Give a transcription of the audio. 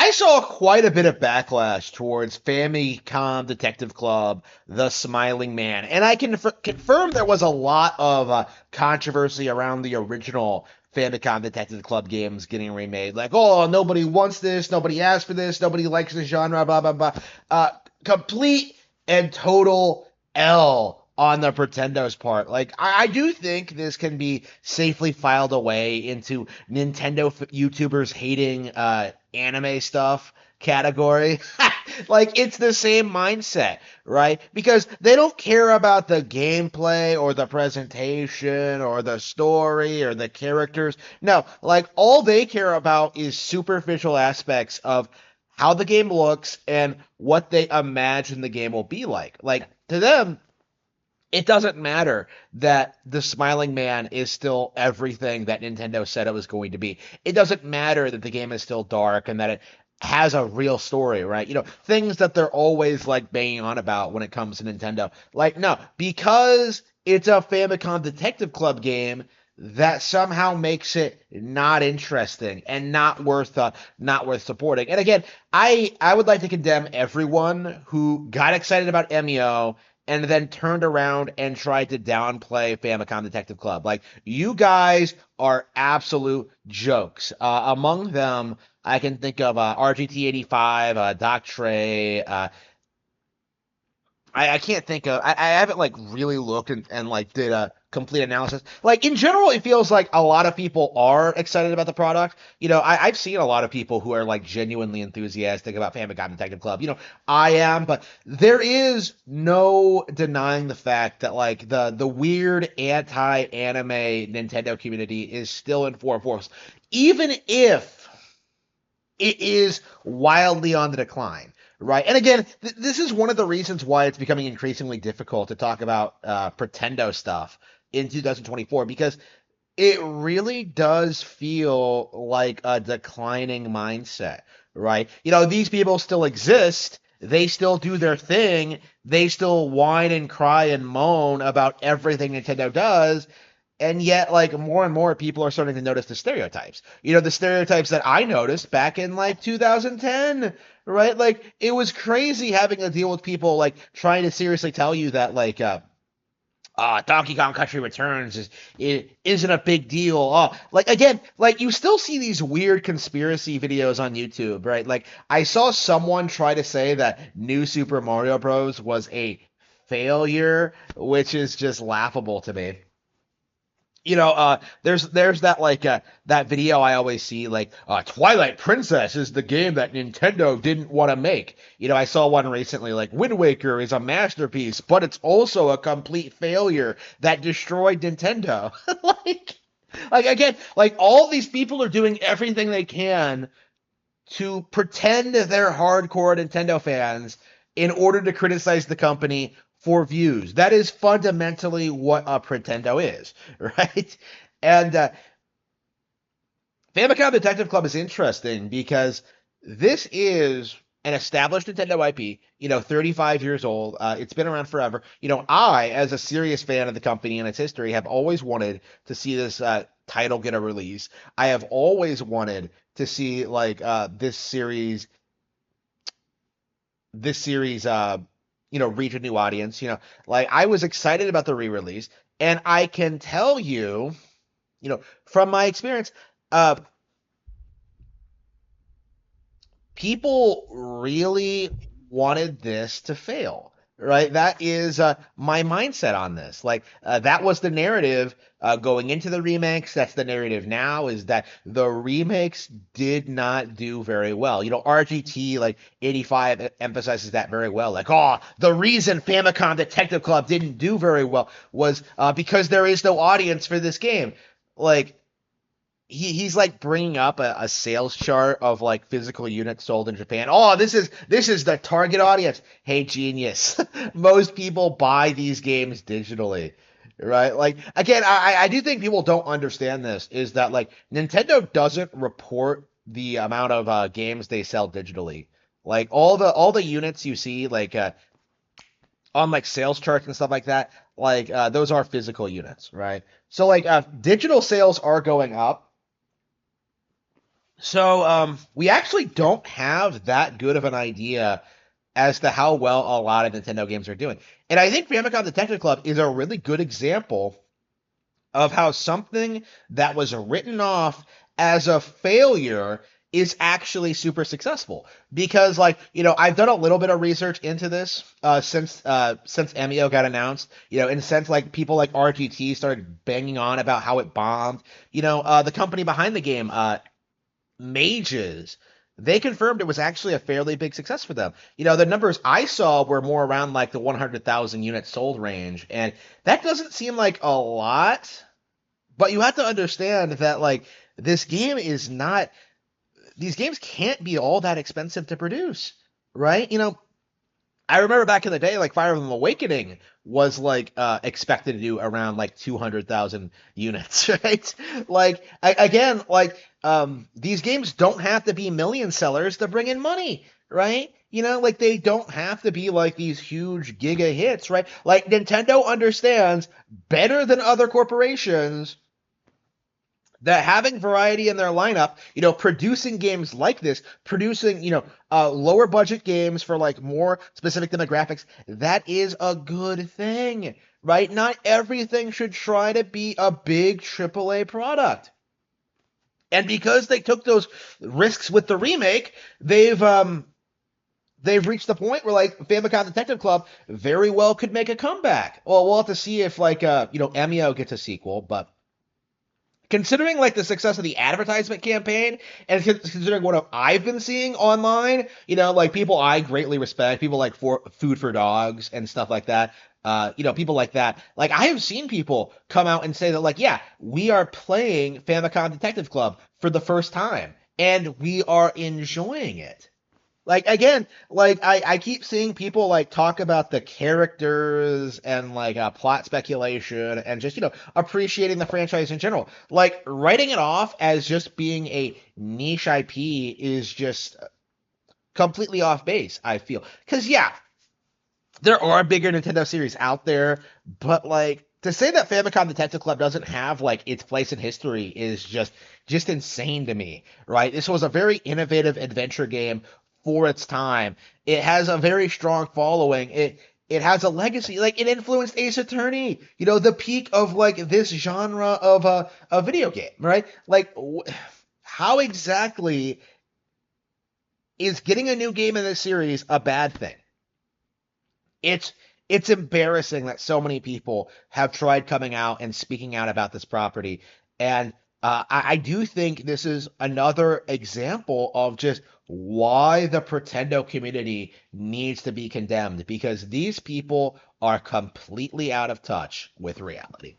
I saw quite a bit of backlash towards Famicom Detective Club, The Smiling Man, and I can confirm there was a lot of controversy around the original Famicom Detective Club games getting remade. Like, oh, nobody wants this, nobody asked for this, nobody likes this genre, blah blah blah. Complete and total L on the Pretendo's part. Like, I do think this can be safely filed away into Nintendo YouTubers hating anime stuff category. Like, it's the same mindset, right? Because they don't care about the gameplay or the presentation or the story or the characters. No, like, all they care about is superficial aspects of how the game looks and what they imagine the game will be like. Like, to them, it doesn't matter that the Smiling Man is still everything that Nintendo said it was going to be. It doesn't matter that the game is still dark and that it has a real story, right? You know, things that they're always like banging on about when it comes to Nintendo. Like, no, because it's a Famicom Detective Club game, that somehow makes it not interesting and not worth supporting. And again, I would like to condemn everyone who got excited about MEO and then turned around and tried to downplay Famicom Detective Club. Like, you guys are absolute jokes. Among them, I can think of RGT85, Doc Trey, I can't think of I haven't like really looked and like did a complete analysis. Like, in general, it feels like a lot of people are excited about the product. You know, I've seen a lot of people who are like genuinely enthusiastic about Famicom Detective Club. You know, I am, but there is no denying the fact that like the weird anti-anime Nintendo community is still in full force, even if it is wildly on the decline. Right. And again, this is one of the reasons why it's becoming increasingly difficult to talk about Pretendo stuff in 2024, because it really does feel like a declining mindset, right? You know, these people still exist. They still do their thing. They still whine and cry and moan about everything Nintendo does. And yet, like, more and more people are starting to notice the stereotypes. You know, the stereotypes that I noticed back in like 2010, right? Like, it was crazy having to deal with people like trying to seriously tell you that like Donkey Kong Country Returns it isn't a big deal. Like, again, like, you still see these weird conspiracy videos on YouTube, right? Like, I saw someone try to say that New Super Mario Bros. Was a failure, which is just laughable to me. You know, there's that like that video I always see, like Twilight Princess is the game that Nintendo didn't want to make. You know, I saw one recently, like Wind Waker is a masterpiece, but it's also a complete failure that destroyed Nintendo. like, like again, like, all these people are doing everything they can to pretend they're hardcore Nintendo fans in order to criticize the company for views. That is fundamentally what a Pretendo is, right? And Famicom Detective Club is interesting because this is an established Nintendo IP, you know, 35 years old. It's been around forever. You know, I, as a serious fan of the company and its history, have always wanted to see this title get a release. I have always wanted to see like this series you know, reach a new audience. You know, like, I was excited about the re-release, and I can tell you, you know, from my experience, uh people really wanted this to fail, right? That is my mindset on this. Like, that was the narrative going into the remakes. That's the narrative now, is that the remakes did not do very well. You know, RGT like 85 emphasizes that very well. Like, oh, the reason Famicom Detective Club didn't do very well was because there is no audience for this game. Like, he's like bringing up a sales chart of like physical units sold in Japan. Oh, this is the target audience. Hey, genius. Most people buy these games digitally, right? Like, again, I do think people don't understand this, is that like Nintendo doesn't report the amount of games they sell digitally. Like, all the units you see like on like sales charts and stuff like that, like those are physical units, right? So like digital sales are going up, So we actually don't have that good of an idea as to how well a lot of Nintendo games are doing. And I think Famicom Detective Club is a really good example of how something that was written off as a failure is actually super successful. Because, like, I've done a little bit of research into this since Emio got announced, and since like people like RGT started banging on about how it bombed. The company behind the game, Mages, they confirmed it was actually a fairly big success for them. The numbers I saw were more around like the 100,000 units sold range, and that doesn't seem like a lot, but you have to understand that like this game is not these games can't be all that expensive to produce, right? I remember back in the day, like Fire Emblem Awakening was like expected to do around like 200,000 units, right? Like again, like these games don't have to be million sellers to bring in money, right? Like they don't have to be like these huge giga hits, right? Like Nintendo understands better than other corporations that having variety in their lineup, producing games like this, producing, lower budget games for like more specific demographics, that is a good thing, right? Not everything should try to be a big AAA product. And because they took those risks with the remake, they've reached the point where like Famicom Detective Club very well could make a comeback. Well, we'll have to see if like Emio gets a sequel, but considering like the success of the advertisement campaign and considering what I've been seeing online, like people I greatly respect, people like for Food for Dogs and stuff like that. People like that. Like I have seen people come out and say that like, yeah, we are playing Famicom Detective Club for the first time and we are enjoying it. Like again, like I keep seeing people like talk about the characters and like plot speculation and just appreciating the franchise in general. Like writing it off as just being a niche IP is just completely off base, I feel. Because yeah, there are bigger Nintendo series out there, but like to say that Famicom Detective Club doesn't have like its place in history is just insane to me, right? This was a very innovative adventure game for its time. It has a very strong following. It has a legacy. Like it influenced Ace Attorney, the peak of like this genre of a video game, right? Like how exactly is getting a new game in this series a bad thing? it's it's embarrassing that so many people have tried coming out and speaking out about this property. And I do think this is another example of just why the Pretendo community needs to be condemned because these people are completely out of touch with reality.